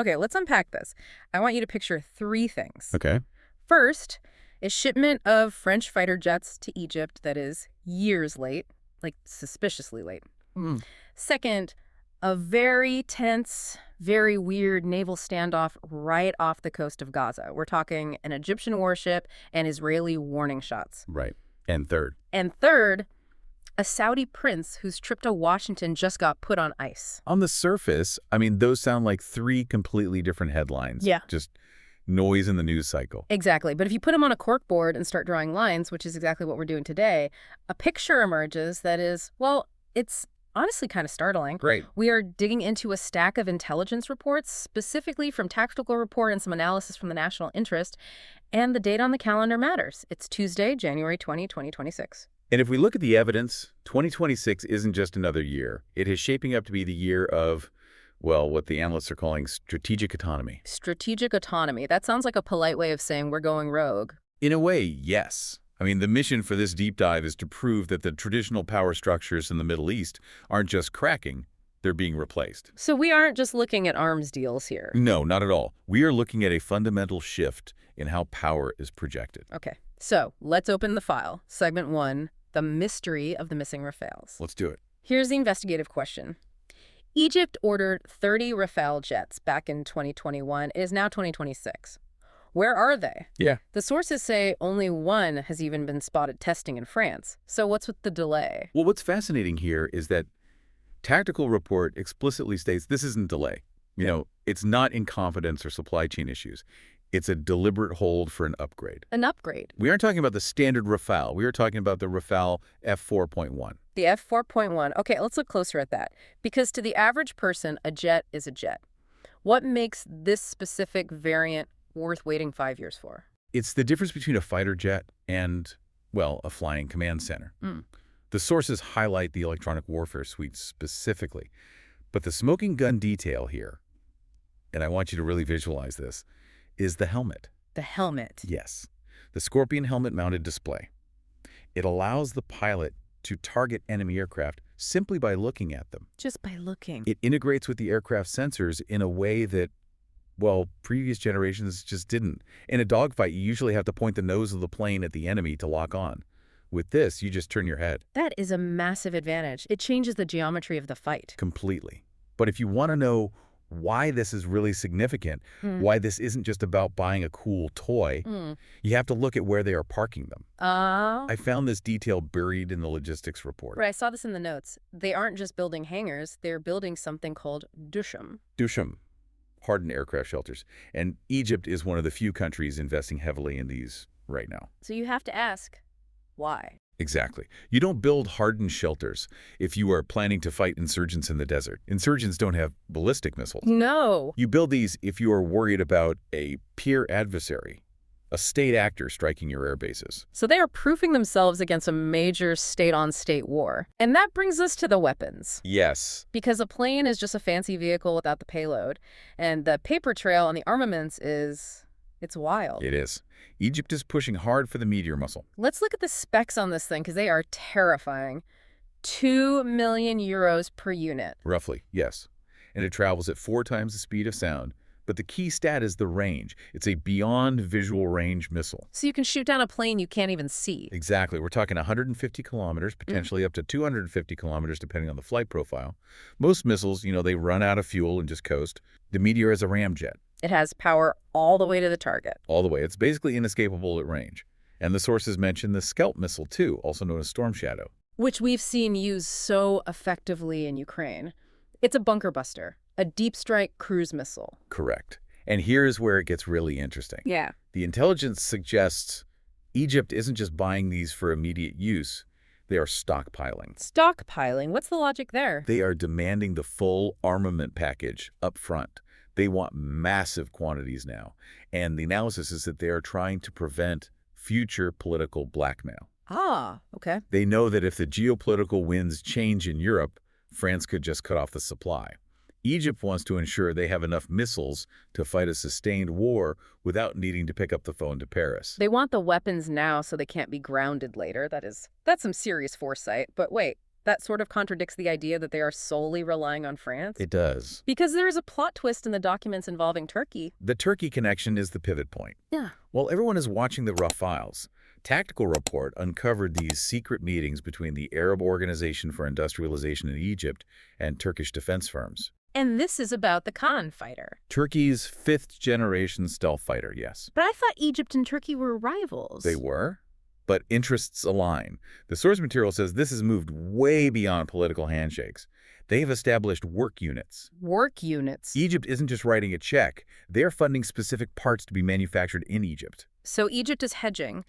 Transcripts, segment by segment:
Okay, let's unpack this. I want you to picture three things. Okay. First, a shipment of French fighter jets to Egypt that is years late, like suspiciously late. Mm. Second, a very tense, very weird naval standoff right off the coast of Gaza. We're talking an Egyptian warship and Israeli warning shots. Right. And third. And third, a Saudi prince whose trip to Washington just got put on ice. On the surface, I mean, those sound like three completely different headlines. Yeah. Just noise in the news cycle. Exactly. But if you put them on a corkboard and start drawing lines, which is exactly what we're doing today, a picture emerges that is, well, it's honestly kind of startling. Great. We are digging into a stack of intelligence reports, specifically from Tactical Report and some analysis from the National Interest, and the date on the calendar matters. It's Tuesday, January 20, 2026. And if we look at the evidence, 2026 isn't just another year. It is shaping up to be the year of, well, what the analysts are calling strategic autonomy. Strategic autonomy. That sounds like a polite way of saying we're going rogue. In a way, yes. I mean, the mission for this deep dive is to prove that the traditional power structures in the Middle East aren't just cracking, they're being replaced. So we aren't just looking at arms deals here. No, not at all. We are looking at a fundamental shift in how power is projected. Okay, so let's open the file. Segment 1, the mystery of the missing Rafales. Let's do it. Here's the investigative question. Egypt ordered 30 Rafale jets back in 2021. It is now 2026. Where are they? Yeah. The sources say only one has even been spotted testing in France. So what's with the delay? Well, what's fascinating here is that Tactical Report explicitly states this isn't delay. You know, it's not incompetence or supply chain issues. It's a deliberate hold for an upgrade. An upgrade? We aren't talking about the standard Rafale. We are talking about the Rafale F4.1. The F4.1. Okay, let's look closer at that. Because to the average person, a jet is a jet. What makes this specific variant worth waiting 5 years for? It's the difference between a fighter jet and, well, a flying command center. The sources highlight the electronic warfare suite specifically. But the smoking gun detail here, and I want you to really visualize this, is the helmet. The helmet? Yes. The Scorpion helmet-mounted display. It allows the pilot to target enemy aircraft simply by looking at them. Just by looking. It integrates with the aircraft sensors in a way that, well, previous generations just didn't. In a dogfight, you usually have to point the nose of the plane at the enemy to lock on. With this, you just turn your head. That is a massive advantage. It changes the geometry of the fight. Completely. But if you want to know why this is really significant, why this isn't just about buying a cool toy, you have to look at where they are parking them. I found this detail buried in the logistics report. Right, I saw this in the notes. They aren't just building hangars, they're building something called dusham. Dusham, hardened aircraft shelters. And Egypt is one of the few countries investing heavily in these right now. So you have to ask, why? Exactly. You don't build hardened shelters if you are planning to fight insurgents in the desert. Insurgents don't have ballistic missiles. No. You build these if you are worried about a peer adversary, a state actor striking your air bases. So they are proofing themselves against a major state-on-state war. And that brings us to the weapons. Yes. Because a plane is just a fancy vehicle without the payload. And the paper trail on the armaments it's wild. It is. Egypt is pushing hard for the Meteor missile. Let's look at the specs on this thing, because they are terrifying. 2 million euros per unit. Roughly, yes. And it travels at 4 times the speed of sound. But the key stat is the range. It's a beyond visual range missile. So you can shoot down a plane you can't even see. Exactly. We're talking 150 kilometers, potentially up to 250 kilometers, depending on the flight profile. Most missiles, they run out of fuel and just coast. The Meteor is a ramjet. It has power all the way to the target. All the way. It's basically inescapable at range. And the sources mention the Scalp missile, too, also known as Storm Shadow. Which we've seen used so effectively in Ukraine. It's a bunker buster, a deep strike cruise missile. Correct. And here's where it gets really interesting. Yeah. The intelligence suggests Egypt isn't just buying these for immediate use. They are stockpiling. Stockpiling? What's the logic there? They are demanding the full armament package up front. They want massive quantities now. And the analysis is that they are trying to prevent future political blackmail. Ah, okay. They know that if the geopolitical winds change in Europe, France could just cut off the supply. Egypt wants to ensure they have enough missiles to fight a sustained war without needing to pick up the phone to Paris. They want the weapons now so they can't be grounded later. That's some serious foresight. But wait, That sort of contradicts the idea that they are solely relying on France. It does. Because there is a plot twist in the documents involving Turkey. The Turkey connection is the pivot point. Yeah. While everyone is watching the Rafales, Tactical Report uncovered these secret meetings between the Arab Organization for Industrialization in Egypt and Turkish defense firms. And this is about the Khan fighter. Turkey's fifth-generation stealth fighter, yes. But I thought Egypt and Turkey were rivals. They were, but interests align. The source material says this has moved way beyond political handshakes. They've established work units. Work units. Egypt isn't just writing a check. They're funding specific parts to be manufactured in Egypt. So Egypt is hedging.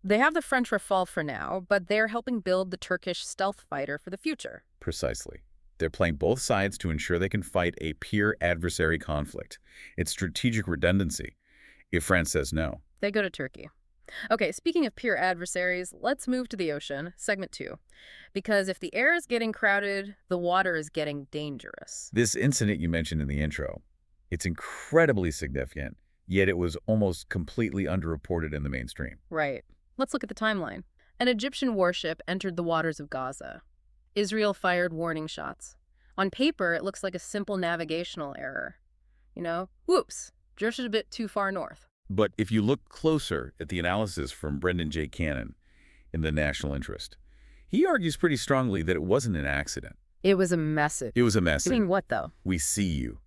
They have the French Rafale for now, but they're helping build the Turkish stealth fighter for the future. Precisely. They're playing both sides to ensure they can fight a peer adversary conflict. It's strategic redundancy. If France says no, They go to Turkey. Okay, speaking of peer adversaries, let's move to the ocean, segment 2. Because if the air is getting crowded, the water is getting dangerous. this incident you mentioned in the intro, it's incredibly significant, yet it was almost completely underreported in the mainstream. Right. Let's look at the timeline. An Egyptian warship entered the waters of Gaza. Israel fired warning shots. On paper, it looks like a simple navigational error. Whoops, drifted a bit too far north. But if you look closer at the analysis from Brendan J. Cannon in The National Interest, he argues pretty strongly that it wasn't an accident. It was a message. It was a message. Doing what, though? We see you.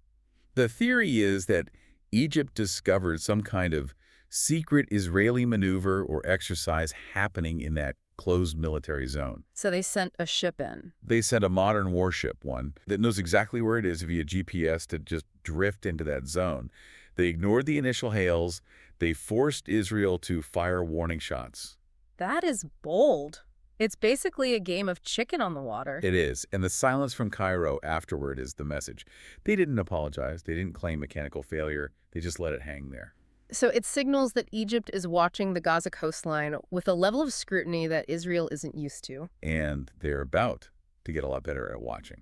The theory is that Egypt discovered some kind of secret Israeli maneuver or exercise happening in that closed military zone. So they sent a ship in. They sent a modern warship, one that knows exactly where it is via GPS to just drift into that zone. They ignored the initial hails. They forced Israel to fire warning shots. That is bold. It's basically a game of chicken on the water. It is, and the silence from Cairo afterward is the message. They didn't apologize. They didn't claim mechanical failure. They just let it hang there. So it signals that Egypt is watching the Gaza coastline with a level of scrutiny that Israel isn't used to. And they're about to get a lot better at watching.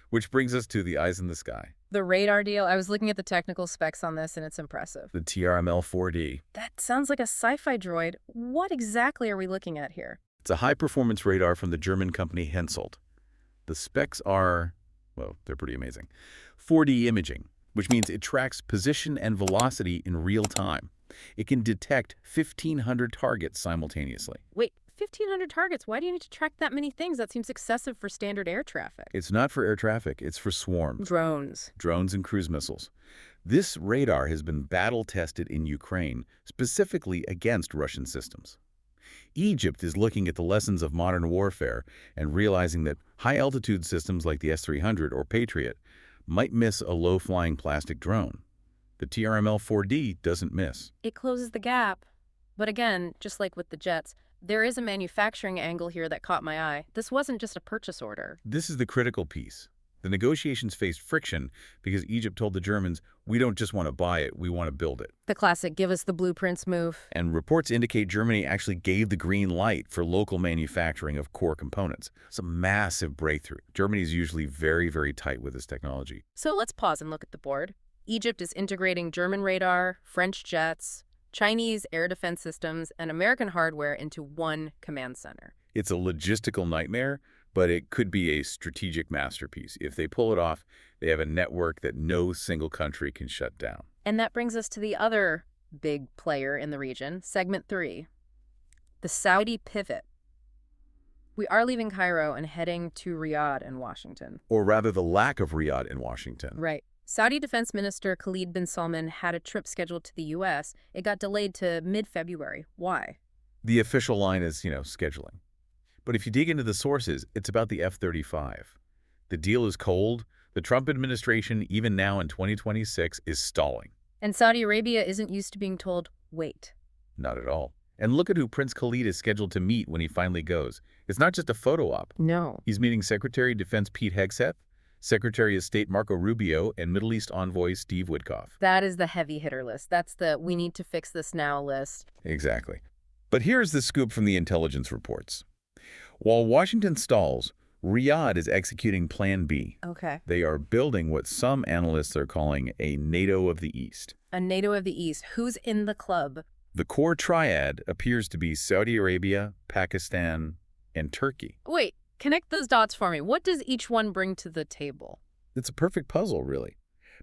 Which brings us to the eyes in the sky. The radar deal, I was looking at the technical specs on this, and it's impressive. The TRML-4D. That sounds like a sci-fi droid. What exactly are we looking at here? It's a high-performance radar from the German company Hensoldt. The specs are, well, they're pretty amazing. 4D imaging, which means it tracks position and velocity in real time. It can detect 1,500 targets simultaneously. Wait, 1,500 targets? Why do you need to track that many things? That seems excessive for standard air traffic. It's not for air traffic, it's for swarms. Drones and cruise missiles. This radar has been battle-tested in Ukraine, specifically against Russian systems. Egypt is looking at the lessons of modern warfare and realizing that high-altitude systems like the S-300 or Patriot might miss a low-flying plastic drone. The TRML-4D doesn't miss. It closes the gap. But again, just like with the jets, there is a manufacturing angle here that caught my eye. This wasn't just a purchase order. This is the critical piece. The negotiations faced friction because Egypt told the Germans, we don't just want to buy it, we want to build it. The classic give us the blueprints move. And reports indicate Germany actually gave the green light for local manufacturing of core components. It's a massive breakthrough. Germany is usually very, very tight with this technology. So let's pause and look at the board. Egypt is integrating German radar, French jets, Chinese air defense systems, and American hardware into one command center. It's a logistical nightmare, but it could be a strategic masterpiece. If they pull it off, they have a network that no single country can shut down. And that brings us to the other big player in the region, segment 3, the Saudi pivot. We are leaving Cairo and heading to Riyadh and Washington. Or rather, the lack of Riyadh in Washington. Right. Saudi Defense Minister Khalid bin Salman had a trip scheduled to the U.S. It got delayed to mid-February. Why? The official line is, scheduling. But if you dig into the sources, it's about the F-35. The deal is cold. The Trump administration, even now in 2026, is stalling. And Saudi Arabia isn't used to being told, wait. Not at all. And look at who Prince Khalid is scheduled to meet when he finally goes. It's not just a photo op. No. He's meeting Secretary of Defense Pete Hegseth, Secretary of State Marco Rubio, and Middle East envoy Steve Witkoff. That is the heavy hitter list. That's the we need to fix this now list. Exactly. But here's the scoop from the intelligence reports. While Washington stalls, Riyadh is executing Plan B. Okay. They are building what some analysts are calling a NATO of the East. A NATO of the East. Who's in the club? The core triad appears to be Saudi Arabia, Pakistan, and Turkey. Wait, Connect those dots for me. What does each one bring to the table? It's a perfect puzzle, really.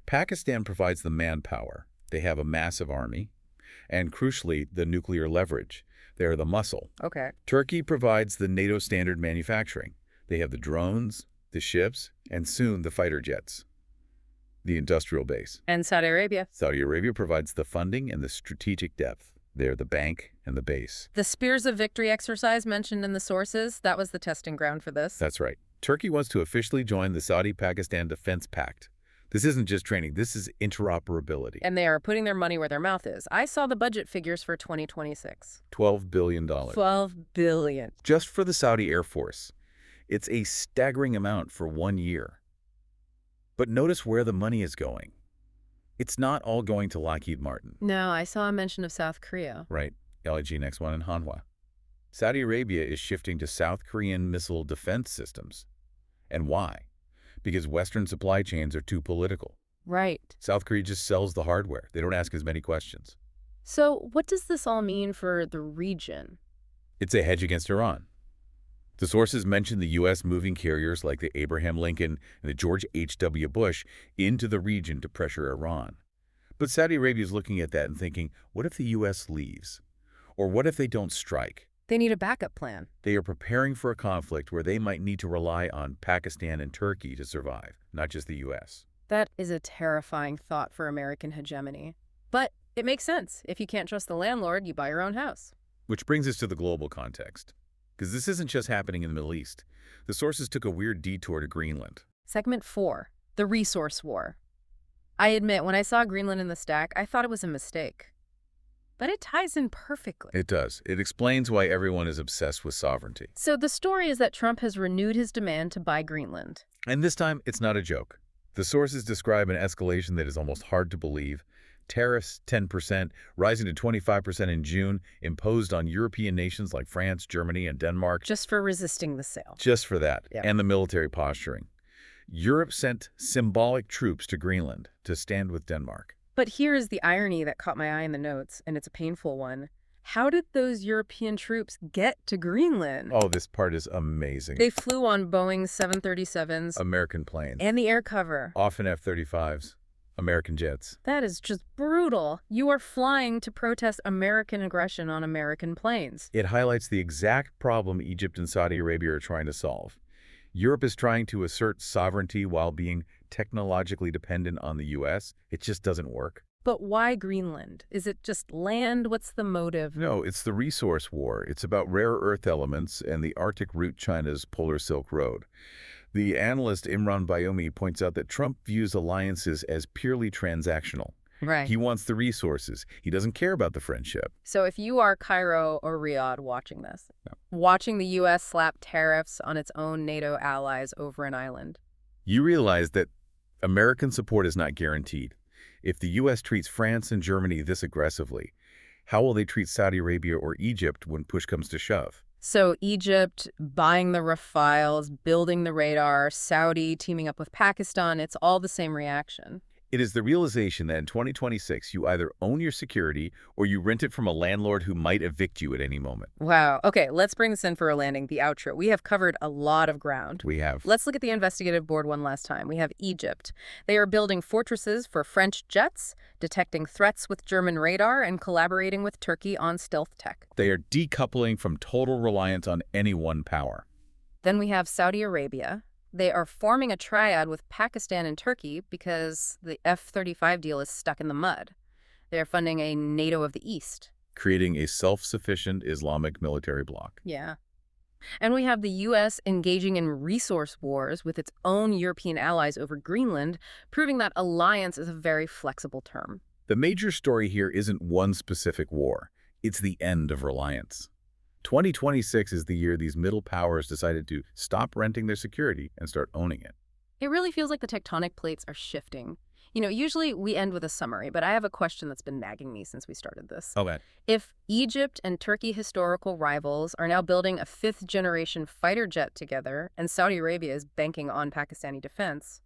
Pakistan provides the manpower. They have a massive army. And crucially, the nuclear leverage. They are the muscle. Okay. Turkey provides the NATO standard manufacturing. They have the drones, the ships, and soon the fighter jets. The industrial base. And Saudi Arabia? Saudi Arabia provides the funding and the strategic depth. They're the bank and the base. The Spears of Victory exercise mentioned in the sources, that was the testing ground for this. That's right. Turkey wants to officially join the Saudi-Pakistan Defense Pact. This isn't just training, this is interoperability. And they are putting their money where their mouth is. I saw the budget figures for 2026. $12 billion. $12 billion. Just for the Saudi Air Force. It's a staggering amount for 1 year. But notice where the money is going. It's not all going to Lockheed Martin. No, I saw a mention of South Korea. Right. LG Next One and Hanwha. Saudi Arabia is shifting to South Korean missile defense systems. And why? Because Western supply chains are too political. Right. South Korea just sells the hardware. They don't ask as many questions. So what does this all mean for the region? It's a hedge against Iran. The sources mention the U.S. moving carriers like the Abraham Lincoln and the George H.W. Bush into the region to pressure Iran. But Saudi Arabia is looking at that and thinking, what if the U.S. leaves? Or what if they don't strike? They need a backup plan. They are preparing for a conflict where they might need to rely on Pakistan and Turkey to survive, not just the U.S. That is a terrifying thought for American hegemony. But it makes sense. If you can't trust the landlord, you buy your own house. Which brings us to the global context. Because this isn't just happening in the Middle East. The sources took a weird detour to Greenland. Segment 4, the resource war. I admit, when I saw Greenland in the stack, I thought it was a mistake. But it ties in perfectly. It does. It explains why everyone is obsessed with sovereignty. So the story is that Trump has renewed his demand to buy Greenland. And this time, it's not a joke. The sources describe an escalation that is almost hard to believe. Tariffs, 10%, rising to 25% in June, imposed on European nations like France, Germany, and Denmark. Just for resisting the sale. Just for that. Yeah. And the military posturing. Europe sent symbolic troops to Greenland to stand with Denmark. But here is the irony that caught my eye in the notes, and it's a painful one. How did those European troops get to Greenland? Oh, this part is amazing. They flew on Boeing 737s. American planes. And the air cover. Often F-35s. American jets. That is just brutal. You are flying to protest American aggression on American planes. It highlights the exact problem Egypt and Saudi Arabia are trying to solve. Europe is trying to assert sovereignty while being technologically dependent on the U.S. It just doesn't work. But why Greenland? Is it just land? What's the motive? No, it's the resource war. It's about rare earth elements and the Arctic route China's Polar Silk Road. The analyst Imran Bayoumi points out that Trump views alliances as purely transactional. Right. He wants the resources. He doesn't care about the friendship. So if you are Cairo or Riyadh watching this, watching the U.S. slap tariffs on its own NATO allies over an island, you realize that American support is not guaranteed. If the U.S. treats France and Germany this aggressively, how will they treat Saudi Arabia or Egypt when push comes to shove? So Egypt buying the Rafales, building the radar, Saudi teaming up with Pakistan, it's all the same reaction. It is the realization that in 2026, you either own your security or you rent it from a landlord who might evict you at any moment. Wow. Okay, let's bring this in for a landing, the outro. We have covered a lot of ground. We have. Let's look at the investigative board one last time. We have Egypt. They are building fortresses for French jets, detecting threats with German radar, and collaborating with Turkey on stealth tech. They are decoupling from total reliance on any one power. Then we have Saudi Arabia. They are forming a triad with Pakistan and Turkey because the F-35 deal is stuck in the mud. They are funding a NATO of the East. Creating a self-sufficient Islamic military bloc. Yeah. And we have the U.S. engaging in resource wars with its own European allies over Greenland, proving that alliance is a very flexible term. The major story here isn't one specific war. It's the end of reliance. 2026 is the year these middle powers decided to stop renting their security and start owning it. It really feels like the tectonic plates are shifting. You know, usually we end with a summary, but I have a question that's been nagging me since we started this. Okay. If Egypt and Turkey, historical rivals, are now building a fifth-generation fighter jet together and Saudi Arabia is banking on Pakistani defense,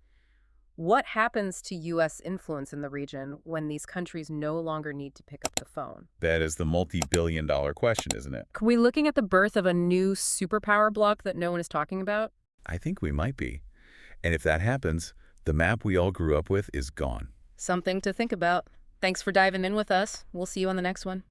What happens to U.S. influence in the region when these countries no longer need to pick up the phone? That is the multi-billion-dollar question, isn't it? Are we looking at the birth of a new superpower bloc that no one is talking about? I think we might be. And if that happens, the map we all grew up with is gone. Something to think about. Thanks for diving in with us. We'll see you on the next one.